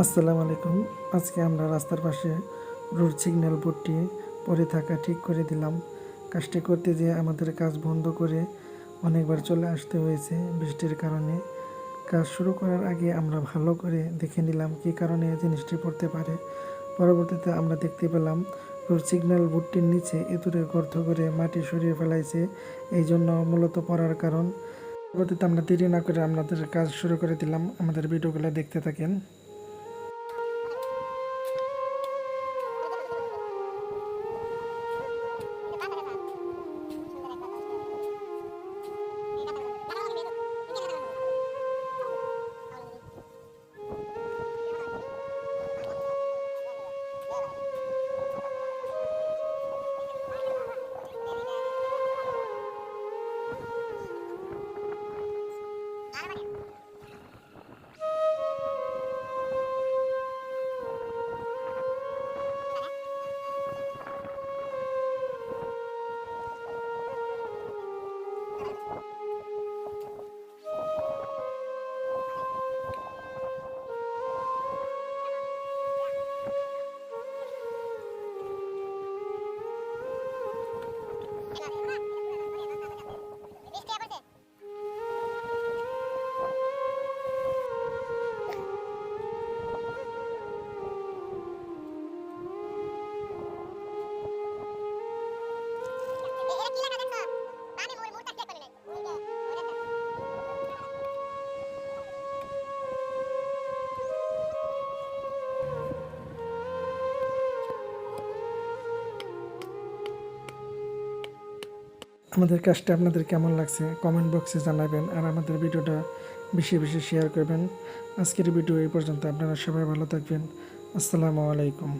আসসালামু আলাইকুম। আজকে আমরা রাস্তার পাশে রোড সিগন্যাল বোর্ডটি পড়ে থাকা ঠিক করে দিলাম। কাজটি করতে যেয়ে আমাদের কাজ বন্ধ করে অনেকবার চলে আসতে হয়েছে বৃষ্টির কারণে। কাজ শুরু করার আগে আমরা ভালো করে দেখে নিলাম কী কারণে জিনিসটি পড়তে পারে। পরবর্তীতে আমরা দেখতে পেলাম রোড সিগন্যাল বোর্ডটির নিচে ইঁদুরে গর্ত করে মাটি সরিয়ে ফেলাইছে, এই জন্য মূলত পড়ার কারণ। পরবর্তীতে আমরা দেরি না করে আমাদের কাজ শুরু করে দিলাম। আমাদের ভিডিওগুলো দেখতে থাকেন। আমাদের কাজটা আপনাদের কেমন লাগছে কমেন্ট বক্সে জানাবেন, আর আমাদের ভিডিওটা বেশি বেশি শেয়ার করবেন। আজকের ভিডিও এই পর্যন্ত। আপনারা সবাই ভালো থাকবেন। আসসালামু আলাইকুম।